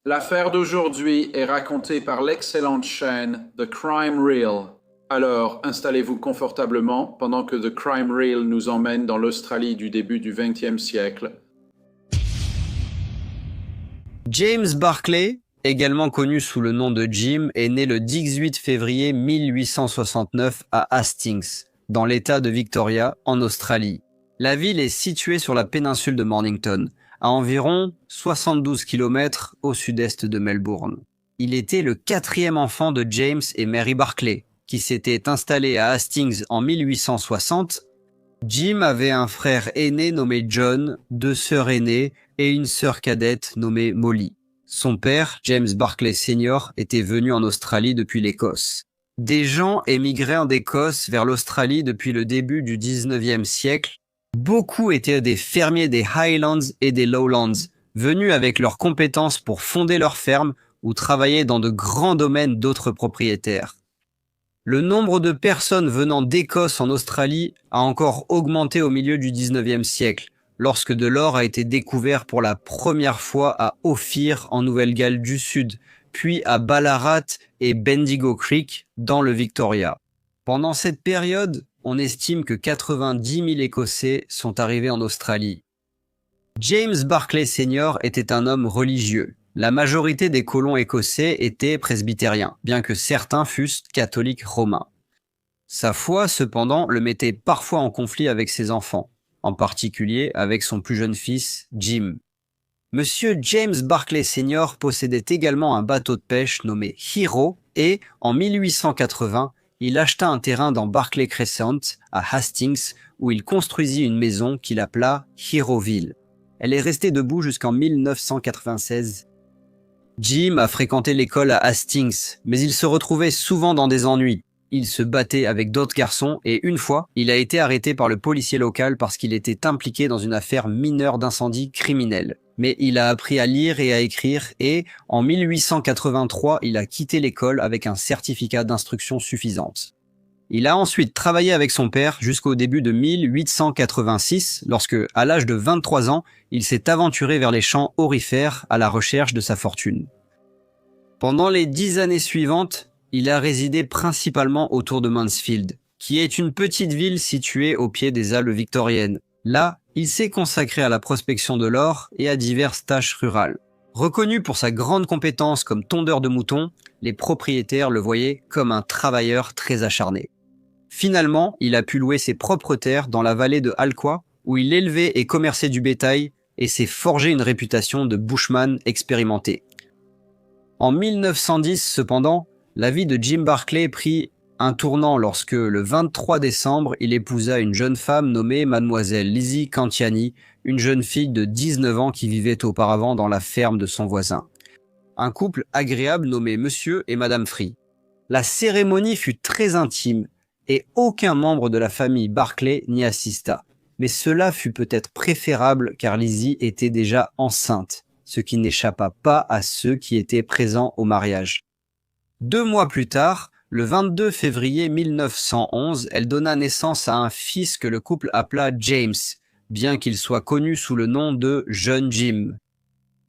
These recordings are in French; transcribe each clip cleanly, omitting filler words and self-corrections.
L'affaire d'aujourd'hui est racontée par l'excellente chaîne The Crime Reel. Alors, installez-vous confortablement pendant que The Crime Reel nous emmène dans l'Australie du début du XXe siècle. James Barclay, également connu sous le nom de Jim, est né le 18 février 1869 à Hastings, dans l'État de Victoria, en Australie. La ville est située sur la péninsule de Mornington, à environ 72 km au sud-est de Melbourne. Il était le quatrième enfant de James et Mary Barclay, qui s'étaient installés à Hastings en 1860. Jim avait un frère aîné nommé John, deux sœurs aînées et une sœur cadette nommée Molly. Son père, James Barclay Sr., était venu en Australie depuis l'Écosse. Des gens émigraient d'Écosse vers l'Australie depuis le début du 19e siècle. Beaucoup étaient des fermiers des Highlands et des Lowlands, venus avec leurs compétences pour fonder leurs fermes ou travailler dans de grands domaines d'autres propriétaires. Le nombre de personnes venant d'Écosse en Australie a encore augmenté au milieu du 19e siècle, lorsque de l'or a été découvert pour la première fois à Ophir en Nouvelle-Galles du Sud, puis à Ballarat et Bendigo Creek dans le Victoria. Pendant cette période, on estime que 90 000 Écossais sont arrivés en Australie. James Barclay Sr. était un homme religieux. La majorité des colons écossais étaient presbytériens, bien que certains fussent catholiques romains. Sa foi, cependant, le mettait parfois en conflit avec ses enfants, en particulier avec son plus jeune fils, Jim. Monsieur James Barclay Sr. possédait également un bateau de pêche nommé Hero et, en 1880, il acheta un terrain dans Barclay Crescent, à Hastings, où il construisit une maison qu'il appela Heroville. Elle est restée debout jusqu'en 1996. Jim a fréquenté l'école à Hastings, mais il se retrouvait souvent dans des ennuis. Il se battait avec d'autres garçons et une fois, il a été arrêté par le policier local parce qu'il était impliqué dans une affaire mineure d'incendie criminel. Mais il a appris à lire et à écrire et, en 1883, il a quitté l'école avec un certificat d'instruction suffisante. Il a ensuite travaillé avec son père jusqu'au début de 1886, lorsque, à l'âge de 23 ans, il s'est aventuré vers les champs aurifères à la recherche de sa fortune. Pendant les 10 années suivantes, il a résidé principalement autour de Mansfield, qui est une petite ville située au pied des Alpes victoriennes. Là, il s'est consacré à la prospection de l'or et à diverses tâches rurales. Reconnu pour sa grande compétence comme tondeur de moutons, les propriétaires le voyaient comme un travailleur très acharné. Finalement, il a pu louer ses propres terres dans la vallée de Alcoa, où il élevait et commerçait du bétail et s'est forgé une réputation de bushman expérimenté. En 1910, cependant, la vie de Jim Barclay prit un tournant lorsque, le 23 décembre, il épousa une jeune femme nommée mademoiselle Lizzie Cantiani, une jeune fille de 19 ans qui vivait auparavant dans la ferme de son voisin. Un couple agréable nommé Monsieur et Madame Free. La cérémonie fut très intime et aucun membre de la famille Barclay n'y assista. Mais cela fut peut-être préférable car Lizzie était déjà enceinte, ce qui n'échappa pas à ceux qui étaient présents au mariage. 2 mois plus tard, le 22 février 1911, elle donna naissance à un fils que le couple appela James, bien qu'il soit connu sous le nom de Jeune Jim.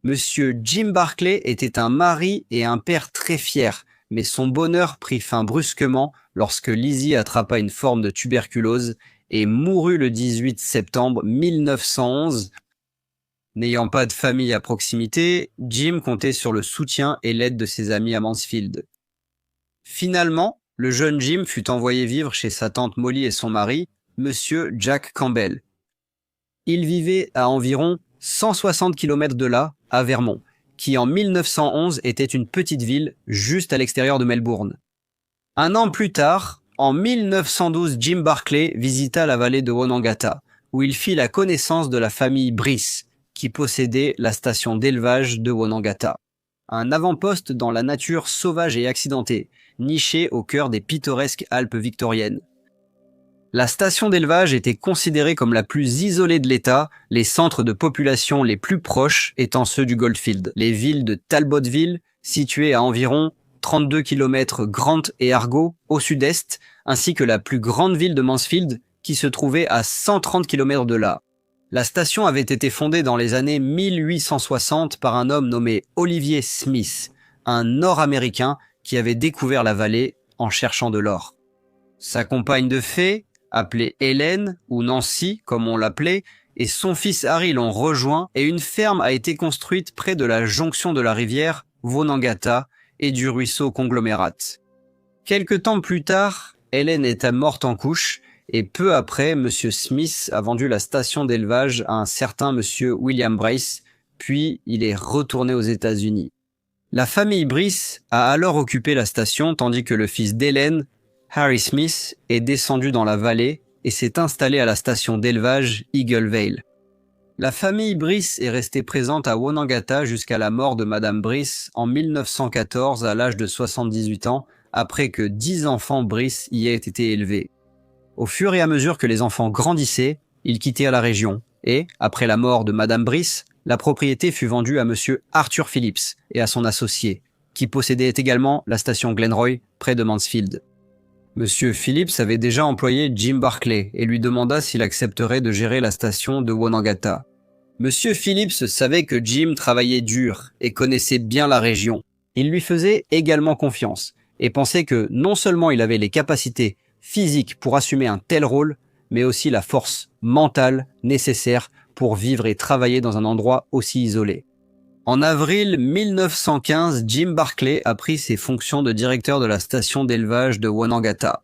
Monsieur Jim Barclay était un mari et un père très fier, mais son bonheur prit fin brusquement lorsque Lizzie attrapa une forme de tuberculose et mourut le 18 septembre 1911. N'ayant pas de famille à proximité, Jim comptait sur le soutien et l'aide de ses amis à Mansfield. Finalement, le jeune Jim fut envoyé vivre chez sa tante Molly et son mari, Monsieur Jack Campbell. Il vivait à environ 160 km de là, à Vermont, qui en 1911 était une petite ville juste à l'extérieur de Melbourne. Un an plus tard, en 1912, Jim Barclay visita la vallée de Wonangata, où il fit la connaissance de la famille Brice, qui possédait la station d'élevage de Wonangata. Un avant-poste dans la nature sauvage et accidentée, niché au cœur des pittoresques Alpes victoriennes. La station d'élevage était considérée comme la plus isolée de l'État, les centres de population les plus proches étant ceux du Goldfield. Les villes de Talbotville, situées à environ 32 km Grant et Argo, au sud-est, ainsi que la plus grande ville de Mansfield, qui se trouvait à 130 km de là. La station avait été fondée dans les années 1860 par un homme nommé Olivier Smith, un Nord-Américain qui avait découvert la vallée en cherchant de l'or. Sa compagne de fée, appelée Hélène ou Nancy comme on l'appelait, et son fils Harry l'ont rejoint et une ferme a été construite près de la jonction de la rivière Vonangata et du ruisseau Conglomérat. Quelque temps plus tard, Hélène était morte en couche et peu après, M. Smith a vendu la station d'élevage à un certain M. William Brace, puis il est retourné aux États-Unis. La famille Brice a alors occupé la station tandis que le fils d'Hélène, Harry Smith, est descendu dans la vallée et s'est installé à la station d'élevage Eagle Vale. La famille Brice est restée présente à Wonangata jusqu'à la mort de Madame Brice en 1914 à l'âge de 78 ans, après que 10 enfants Brice y aient été élevés. Au fur et à mesure que les enfants grandissaient, ils quittèrent la région et, après la mort de Madame Brice, la propriété fut vendue à Monsieur Arthur Phillips et à son associé, qui possédait également la station Glenroy près de Mansfield. Monsieur Phillips avait déjà employé Jim Barclay et lui demanda s'il accepterait de gérer la station de Wonangata. Monsieur Phillips savait que Jim travaillait dur et connaissait bien la région. Il lui faisait également confiance et pensait que non seulement il avait les capacités physiques pour assumer un tel rôle, mais aussi la force mentale nécessaire pour vivre et travailler dans un endroit aussi isolé. En avril 1915, Jim Barclay a pris ses fonctions de directeur de la station d'élevage de Wonangata.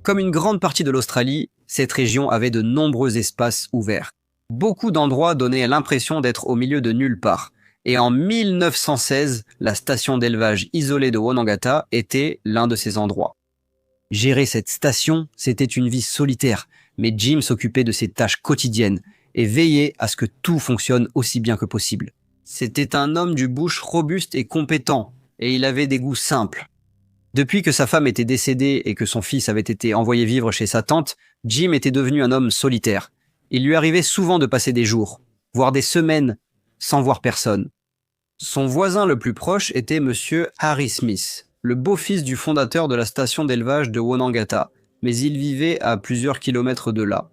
Comme une grande partie de l'Australie, cette région avait de nombreux espaces ouverts. Beaucoup d'endroits donnaient l'impression d'être au milieu de nulle part. Et en 1916, la station d'élevage isolée de Wonangata était l'un de ces endroits. Gérer cette station, c'était une vie solitaire, mais Jim s'occupait de ses tâches quotidiennes et veillait à ce que tout fonctionne aussi bien que possible. C'était un homme du bush robuste et compétent, et il avait des goûts simples. Depuis que sa femme était décédée et que son fils avait été envoyé vivre chez sa tante, Jim était devenu un homme solitaire. Il lui arrivait souvent de passer des jours, voire des semaines, sans voir personne. Son voisin le plus proche était Monsieur Harry Smith, le beau-fils du fondateur de la station d'élevage de Wonangata, mais il vivait à plusieurs kilomètres de là.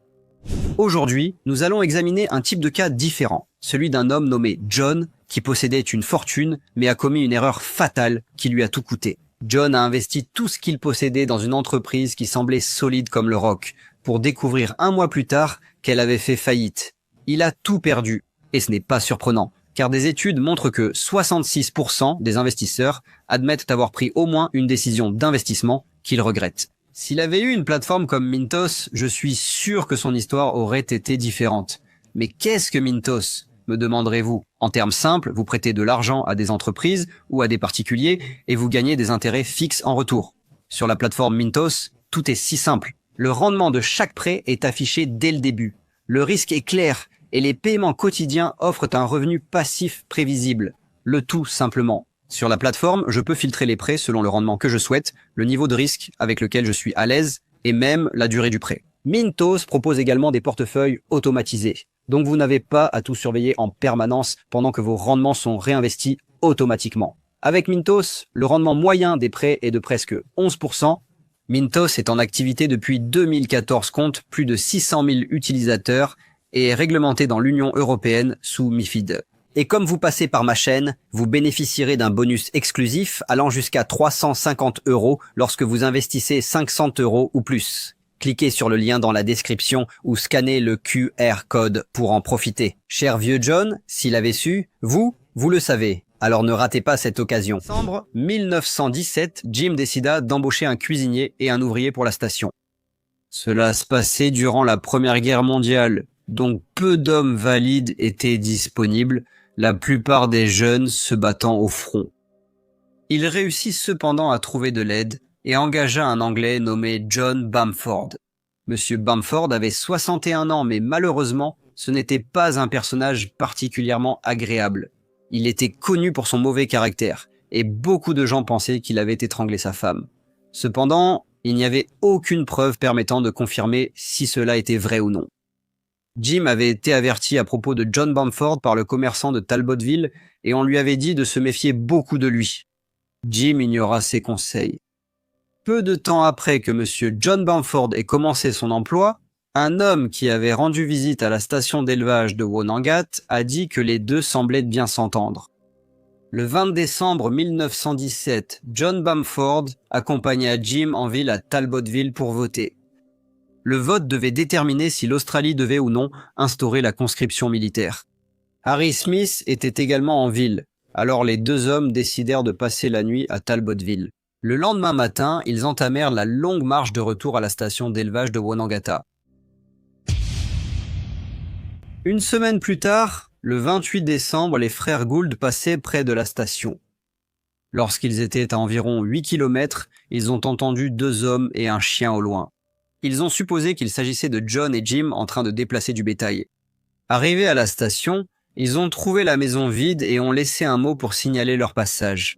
Aujourd'hui, nous allons examiner un type de cas différent, celui d'un homme nommé John, qui possédait une fortune, mais a commis une erreur fatale qui lui a tout coûté. John a investi tout ce qu'il possédait dans une entreprise qui semblait solide comme le roc, pour découvrir un mois plus tard qu'elle avait fait faillite. Il a tout perdu, et ce n'est pas surprenant, car des études montrent que 66% des investisseurs admettent avoir pris au moins une décision d'investissement qu'ils regrettent. S'il avait eu une plateforme comme Mintos, je suis sûr que son histoire aurait été différente. Mais qu'est-ce que Mintos, me demanderez-vous? En termes simples, vous prêtez de l'argent à des entreprises ou à des particuliers et vous gagnez des intérêts fixes en retour. Sur la plateforme Mintos, tout est si simple. Le rendement de chaque prêt est affiché dès le début. Le risque est clair et les paiements quotidiens offrent un revenu passif prévisible. Le tout simplement. Sur la plateforme, je peux filtrer les prêts selon le rendement que je souhaite, le niveau de risque avec lequel je suis à l'aise et même la durée du prêt. Mintos propose également des portefeuilles automatisés. Donc vous n'avez pas à tout surveiller en permanence pendant que vos rendements sont réinvestis automatiquement. Avec Mintos, le rendement moyen des prêts est de presque 11%. Mintos est en activité depuis 2014, compte plus de 600 000 utilisateurs et est réglementé dans l'Union européenne sous MiFID. Et comme vous passez par ma chaîne, vous bénéficierez d'un bonus exclusif allant jusqu'à 350 € lorsque vous investissez 500 € ou plus. Cliquez sur le lien dans la description ou scannez le QR code pour en profiter. Cher vieux John, s'il avait su, vous le savez. Alors ne ratez pas cette occasion. En décembre 1917, Jim décida d'embaucher un cuisinier et un ouvrier pour la station. Cela se passait durant la Première Guerre mondiale, donc peu d'hommes valides étaient disponibles, la plupart des jeunes se battant au front. Il réussit cependant à trouver de l'aide et engagea un Anglais nommé John Bamford. Monsieur Bamford avait 61 ans, mais malheureusement, ce n'était pas un personnage particulièrement agréable. Il était connu pour son mauvais caractère, et beaucoup de gens pensaient qu'il avait étranglé sa femme. Cependant, il n'y avait aucune preuve permettant de confirmer si cela était vrai ou non. Jim avait été averti à propos de John Bamford par le commerçant de Talbotville, et on lui avait dit de se méfier beaucoup de lui. Jim ignora ses conseils. Peu de temps après que Monsieur John Bamford ait commencé son emploi, un homme qui avait rendu visite à la station d'élevage de Wonangat a dit que les deux semblaient bien s'entendre. Le 20 décembre 1917, John Bamford accompagna Jim en ville à Talbotville pour voter. Le vote devait déterminer si l'Australie devait ou non instaurer la conscription militaire. Harry Smith était également en ville, alors les deux hommes décidèrent de passer la nuit à Talbotville. Le lendemain matin, ils entamèrent la longue marche de retour à la station d'élevage de Wonangata. Une semaine plus tard, le 28 décembre, les frères Gould passaient près de la station. Lorsqu'ils étaient à environ 8 km, ils ont entendu deux hommes et un chien au loin. Ils ont supposé qu'il s'agissait de John et Jim en train de déplacer du bétail. Arrivés à la station, ils ont trouvé la maison vide et ont laissé un mot pour signaler leur passage.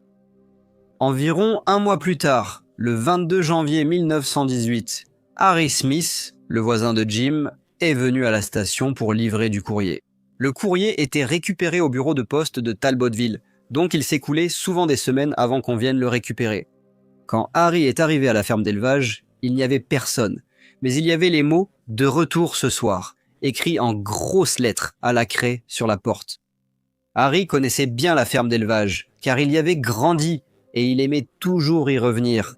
Environ un mois plus tard, le 22 janvier 1918, Harry Smith, le voisin de Jim, est venu à la station pour livrer du courrier. Le courrier était récupéré au bureau de poste de Talbotville, donc il s'écoulait souvent des semaines avant qu'on vienne le récupérer. Quand Harry est arrivé à la ferme d'élevage, il n'y avait personne, mais il y avait les mots « De retour ce soir » écrits en grosses lettres à la craie sur la porte. Harry connaissait bien la ferme d'élevage, car il y avait grandi et il aimait toujours y revenir.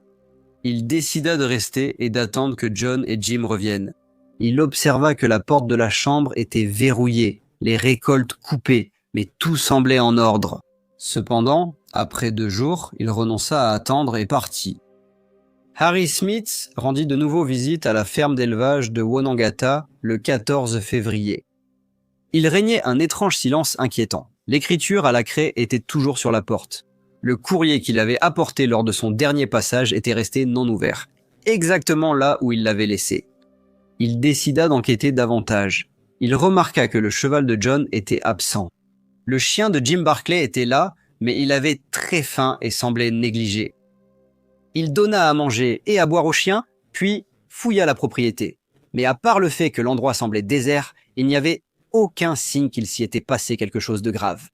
Il décida de rester et d'attendre que John et Jim reviennent. Il observa que la porte de la chambre était verrouillée, les récoltes coupées, mais tout semblait en ordre. Cependant, après 2 jours, il renonça à attendre et partit. Harry Smith rendit de nouveau visite à la ferme d'élevage de Wonangata le 14 février. Il régnait un étrange silence inquiétant. L'écriture à la craie était toujours sur la porte. Le courrier qu'il avait apporté lors de son dernier passage était resté non ouvert, exactement là où il l'avait laissé. Il décida d'enquêter davantage. Il remarqua que le cheval de John était absent. Le chien de Jim Barclay était là, mais il avait très faim et semblait négligé. Il donna à manger et à boire au chien, puis fouilla la propriété. Mais à part le fait que l'endroit semblait désert, il n'y avait aucun signe qu'il s'y était passé quelque chose de grave.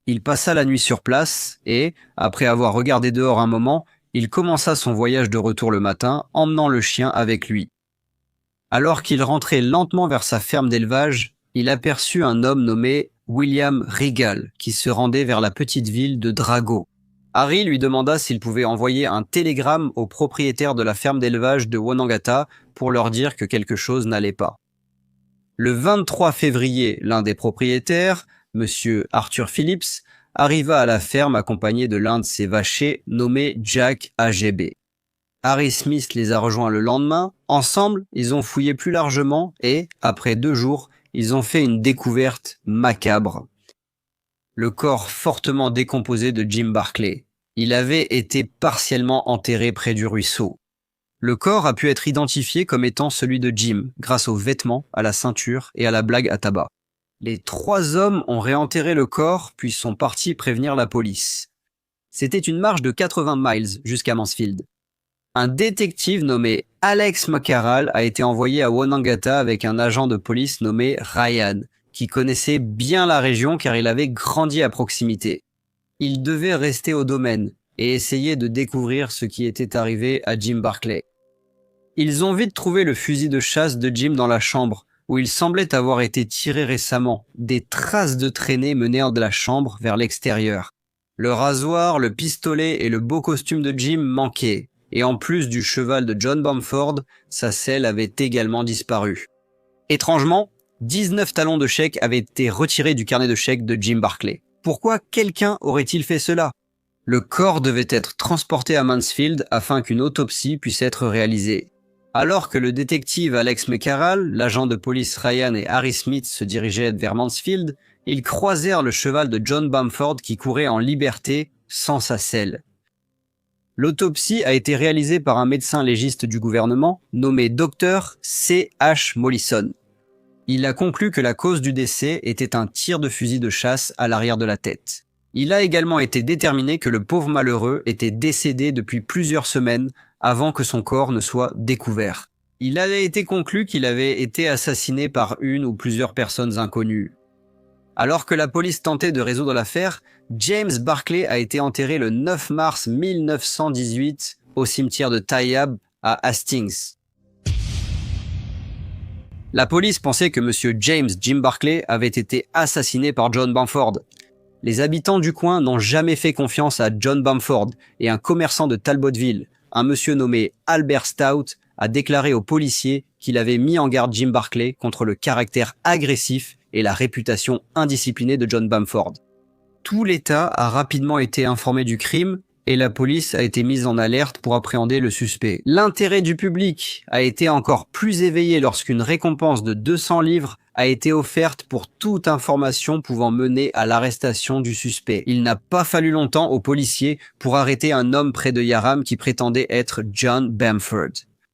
Il passa la nuit sur place et, après avoir regardé dehors un moment, il commença son voyage de retour le matin, emmenant le chien avec lui. Alors qu'il rentrait lentement vers sa ferme d'élevage, il aperçut un homme nommé William Regal qui se rendait vers la petite ville de Drago. Harry lui demanda s'il pouvait envoyer un télégramme aux propriétaires de la ferme d'élevage de Wonangata pour leur dire que quelque chose n'allait pas. Le 23 février, l'un des propriétaires, Monsieur Arthur Phillips, arriva à la ferme accompagné de l'un de ses vachers nommé Jack AGB. Harry Smith les a rejoints le lendemain. Ensemble, ils ont fouillé plus largement et, après 2 jours, ils ont fait une découverte macabre. Le corps fortement décomposé de Jim Barclay. Il avait été partiellement enterré près du ruisseau. Le corps a pu être identifié comme étant celui de Jim, grâce aux vêtements, à la ceinture et à la blague à tabac. Les 3 hommes ont réenterré le corps, puis sont partis prévenir la police. C'était une marche de 80 miles jusqu'à Mansfield. Un détective nommé Alex McCarral a été envoyé à Wonangata avec un agent de police nommé Ryan, qui connaissait bien la région car il avait grandi à proximité. Il devait rester au domaine et essayer de découvrir ce qui était arrivé à Jim Barclay. Ils ont vite trouvé le fusil de chasse de Jim dans la chambre, où il semblait avoir été tiré récemment. Des traces de traînées menèrent de la chambre vers l'extérieur. Le rasoir, le pistolet et le beau costume de Jim manquaient, et en plus du cheval de John Bamford, sa selle avait également disparu. Étrangement, 19 talons de chèques avaient été retirés du carnet de chèques de Jim Barclay. Pourquoi quelqu'un aurait-il fait cela ? Le corps devait être transporté à Mansfield afin qu'une autopsie puisse être réalisée. Alors que le détective Alex McCarral, l'agent de police Ryan et Harry Smith se dirigeaient vers Mansfield, ils croisèrent le cheval de John Bamford qui courait en liberté sans sa selle. L'autopsie a été réalisée par un médecin légiste du gouvernement nommé Dr C.H. Mollison. Il a conclu que la cause du décès était un tir de fusil de chasse à l'arrière de la tête. Il a également été déterminé que le pauvre malheureux était décédé depuis plusieurs semaines avant que son corps ne soit découvert. Il avait été conclu qu'il avait été assassiné par une ou plusieurs personnes inconnues. Alors que la police tentait de résoudre l'affaire, James Barclay a été enterré le 9 mars 1918 au cimetière de Tayab à Hastings. La police pensait que Monsieur James Jim Barclay avait été assassiné par John Bamford. Les habitants du coin n'ont jamais fait confiance à John Bamford et un commerçant de Talbotville, un monsieur nommé Albert Stout, a déclaré aux policiers qu'il avait mis en garde Jim Barclay contre le caractère agressif et la réputation indisciplinée de John Bamford. Tout l'État a rapidement été informé du crime et la police a été mise en alerte pour appréhender le suspect. L'intérêt du public a été encore plus éveillé lorsqu'une récompense de 200 livres a été offerte pour toute information pouvant mener à l'arrestation du suspect. Il n'a pas fallu longtemps aux policiers pour arrêter un homme près de Yarram qui prétendait être John Bamford.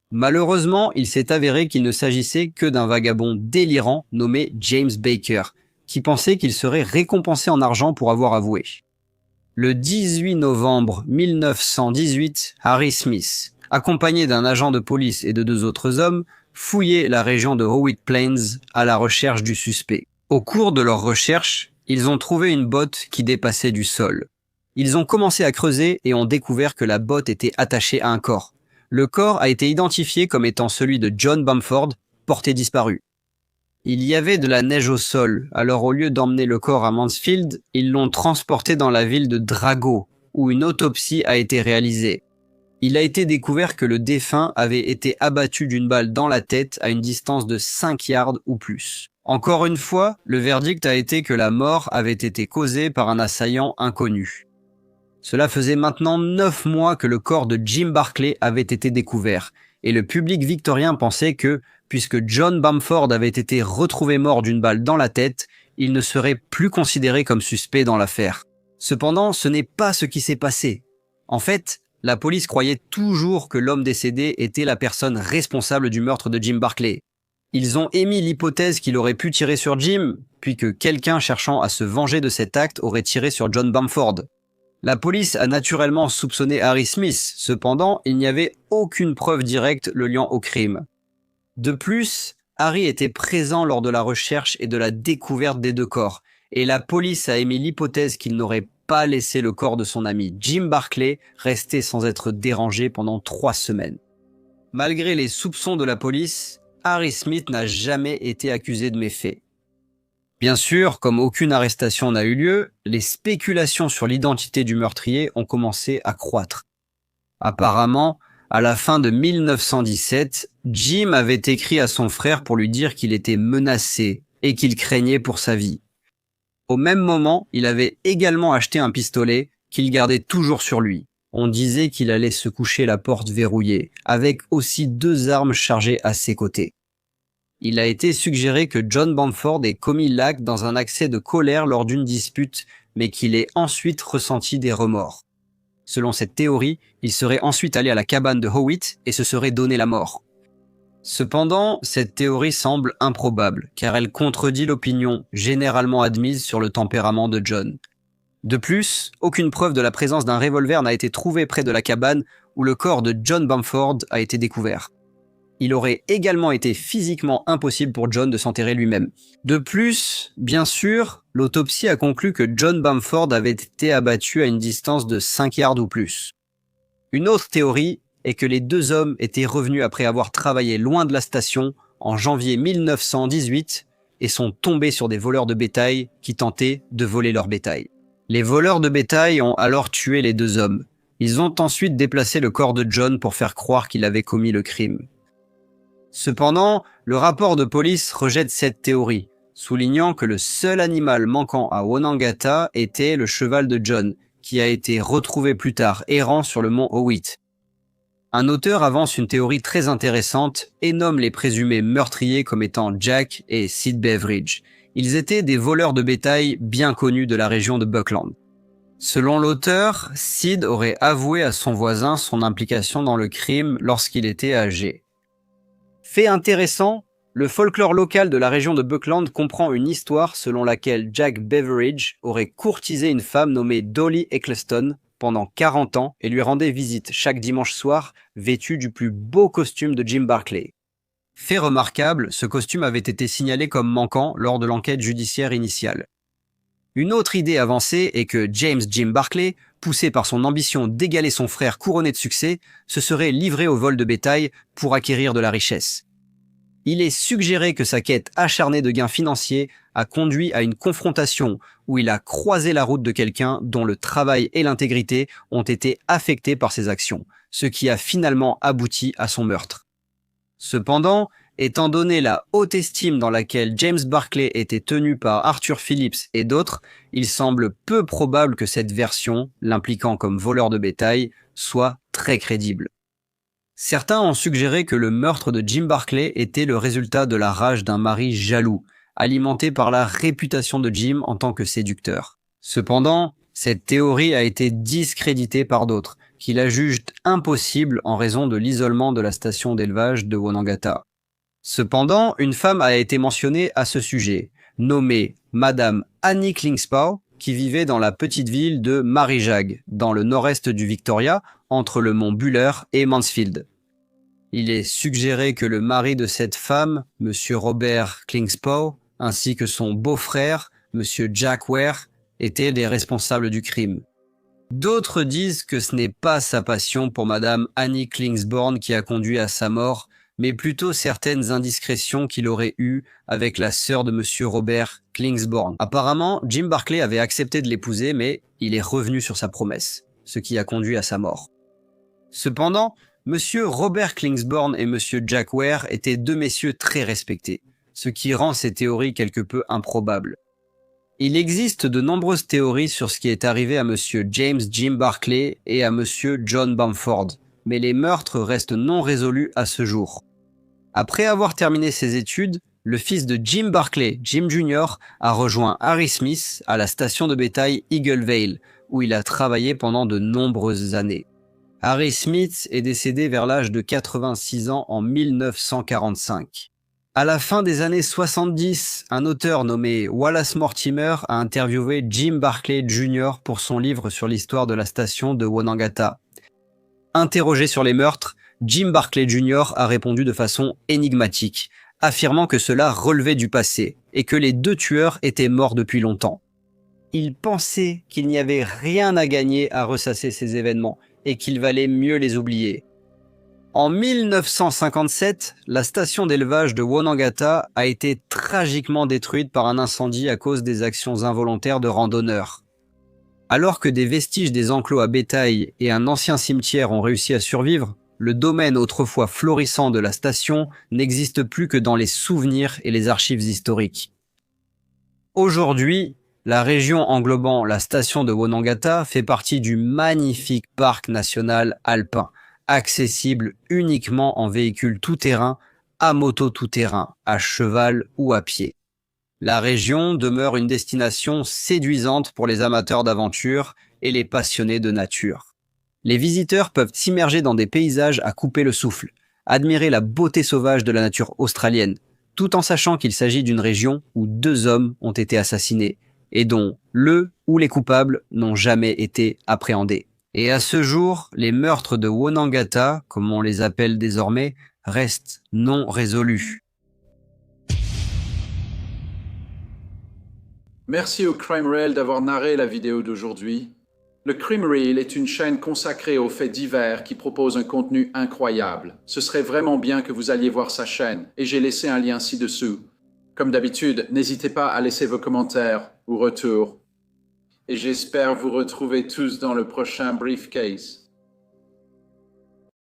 Malheureusement, il s'est avéré qu'il ne s'agissait que d'un vagabond délirant nommé James Baker, qui pensait qu'il serait récompensé en argent pour avoir avoué. Le 18 novembre 1918, Harry Smith, accompagné d'un agent de police et de 2 autres hommes, fouillait la région de Howitt Plains à la recherche du suspect. Au cours de leur recherche, ils ont trouvé une botte qui dépassait du sol. Ils ont commencé à creuser et ont découvert que la botte était attachée à un corps. Le corps a été identifié comme étant celui de John Bamford, porté disparu. Il y avait de la neige au sol, alors au lieu d'emmener le corps à Mansfield, ils l'ont transporté dans la ville de Drago, où une autopsie a été réalisée. Il a été découvert que le défunt avait été abattu d'une balle dans la tête à une distance de 5 yards ou plus. Encore une fois, le verdict a été que la mort avait été causée par un assaillant inconnu. Cela faisait maintenant 9 mois que le corps de Jim Barclay avait été découvert, et le public victorien pensait que, puisque John Bamford avait été retrouvé mort d'une balle dans la tête, il ne serait plus considéré comme suspect dans l'affaire. Cependant, ce n'est pas ce qui s'est passé. En fait, la police croyait toujours que l'homme décédé était la personne responsable du meurtre de Jim Barclay. Ils ont émis l'hypothèse qu'il aurait pu tirer sur Jim, puis que quelqu'un cherchant à se venger de cet acte aurait tiré sur John Bamford. La police a naturellement soupçonné Harry Smith, cependant, il n'y avait aucune preuve directe le liant au crime. De plus, Harry était présent lors de la recherche et de la découverte des 2 corps, et la police a émis l'hypothèse qu'il n'aurait pas laissé le corps de son ami Jim Barclay rester sans être dérangé pendant 3 semaines. Malgré les soupçons de la police, Harry Smith n'a jamais été accusé de méfaits. Bien sûr, comme aucune arrestation n'a eu lieu, les spéculations sur l'identité du meurtrier ont commencé à croître. Apparemment, à la fin de 1917, Jim avait écrit à son frère pour lui dire qu'il était menacé et qu'il craignait pour sa vie. Au même moment, il avait également acheté un pistolet qu'il gardait toujours sur lui. On disait qu'il allait se coucher la porte verrouillée, avec aussi 2 armes chargées à ses côtés. Il a été suggéré que John Bamford ait commis l'acte dans un accès de colère lors d'une dispute, mais qu'il ait ensuite ressenti des remords. Selon cette théorie, il serait ensuite allé à la cabane de Howitt et se serait donné la mort. Cependant, cette théorie semble improbable, car elle contredit l'opinion généralement admise sur le tempérament de John. De plus, aucune preuve de la présence d'un revolver n'a été trouvée près de la cabane où le corps de John Bamford a été découvert. Il aurait également été physiquement impossible pour John de s'enterrer lui-même. De plus, bien sûr, l'autopsie a conclu que John Bamford avait été abattu à une distance de 5 yards ou plus. Une autre théorie est que les 2 hommes étaient revenus après avoir travaillé loin de la station en janvier 1918 et sont tombés sur des voleurs de bétail qui tentaient de voler leur bétail. Les voleurs de bétail ont alors tué les 2 hommes. Ils ont ensuite déplacé le corps de John pour faire croire qu'il avait commis le crime. Cependant, le rapport de police rejette cette théorie, soulignant que le seul animal manquant à Wonangata était le cheval de John, qui a été retrouvé plus tard errant sur le mont Howitt. Un auteur avance une théorie très intéressante et nomme les présumés meurtriers comme étant Jack et Sid Beveridge. Ils étaient des voleurs de bétail bien connus de la région de Buckland. Selon l'auteur, Sid aurait avoué à son voisin son implication dans le crime lorsqu'il était âgé. Fait intéressant, le folklore local de la région de Buckland comprend une histoire selon laquelle Jack Beveridge aurait courtisé une femme nommée Dolly Eccleston pendant 40 ans et lui rendait visite chaque dimanche soir vêtue du plus beau costume de Jim Barclay. Fait remarquable, ce costume avait été signalé comme manquant lors de l'enquête judiciaire initiale. Une autre idée avancée est que James Jim Barclay poussé par son ambition d'égaler son frère couronné de succès, se serait livré au vol de bétail pour acquérir de la richesse. Il est suggéré que sa quête acharnée de gains financiers a conduit à une confrontation où il a croisé la route de quelqu'un dont le travail et l'intégrité ont été affectés par ses actions, ce qui a finalement abouti à son meurtre. Cependant, étant donné la haute estime dans laquelle James Barclay était tenu par Arthur Phillips et d'autres, il semble peu probable que cette version, l'impliquant comme voleur de bétail, soit très crédible. Certains ont suggéré que le meurtre de Jim Barclay était le résultat de la rage d'un mari jaloux, alimenté par la réputation de Jim en tant que séducteur. Cependant, cette théorie a été discréditée par d'autres, qui la jugent impossible en raison de l'isolement de la station d'élevage de Wonangata. Cependant, une femme a été mentionnée à ce sujet, nommée Madame Annie Klingspaw, qui vivait dans la petite ville de Marijag, dans le nord-est du Victoria, entre le mont Buller et Mansfield. Il est suggéré que le mari de cette femme, M. Robert Klingspaw, ainsi que son beau-frère, M. Jack Ware, étaient les responsables du crime. D'autres disent que ce n'est pas sa passion pour Madame Annie Klingsborn qui a conduit à sa mort, mais plutôt certaines indiscrétions qu'il aurait eues avec la sœur de M. Robert Klingsborn. Apparemment, Jim Barclay avait accepté de l'épouser, mais il est revenu sur sa promesse, ce qui a conduit à sa mort. Cependant, M. Robert Klingsborn et M. Jack Ware étaient deux messieurs très respectés, ce qui rend ces théories quelque peu improbables. Il existe de nombreuses théories sur ce qui est arrivé à M. James Jim Barclay et à M. John Bamford, mais les meurtres restent non résolus à ce jour. Après avoir terminé ses études, le fils de Jim Barclay, Jim Jr., a rejoint Harry Smith à la station de bétail Eagle Vale, où il a travaillé pendant de nombreuses années. Harry Smith est décédé vers l'âge de 86 ans en 1945. À la fin des années 70, un auteur nommé Wallace Mortimer a interviewé Jim Barclay Jr. pour son livre sur l'histoire de la station de Wonangata. Interrogé sur les meurtres, Jim Barclay Jr. a répondu de façon énigmatique, affirmant que cela relevait du passé et que les deux tueurs étaient morts depuis longtemps. Il pensait qu'il n'y avait rien à gagner à ressasser ces événements et qu'il valait mieux les oublier. En 1957, la station d'élevage de Wonangata a été tragiquement détruite par un incendie à cause des actions involontaires de randonneurs. Alors que des vestiges des enclos à bétail et un ancien cimetière ont réussi à survivre, le domaine autrefois florissant de la station n'existe plus que dans les souvenirs et les archives historiques. Aujourd'hui, la région englobant la station de Wonangata fait partie du magnifique parc national alpin, accessible uniquement en véhicule tout-terrain, à moto tout-terrain, à cheval ou à pied. La région demeure une destination séduisante pour les amateurs d'aventure et les passionnés de nature. Les visiteurs peuvent s'immerger dans des paysages à couper le souffle, admirer la beauté sauvage de la nature australienne, tout en sachant qu'il s'agit d'une région où 2 hommes ont été assassinés et dont le ou les coupables n'ont jamais été appréhendés. Et à ce jour, les meurtres de Wonangata, comme on les appelle désormais, restent non résolus. Merci au Crime Reel d'avoir narré la vidéo d'aujourd'hui. Le Crime Reel est une chaîne consacrée aux faits divers qui propose un contenu incroyable. Ce serait vraiment bien que vous alliez voir sa chaîne et j'ai laissé un lien ci-dessous. Comme d'habitude, n'hésitez pas à laisser vos commentaires ou retours. Et j'espère vous retrouver tous dans le prochain Briefcase.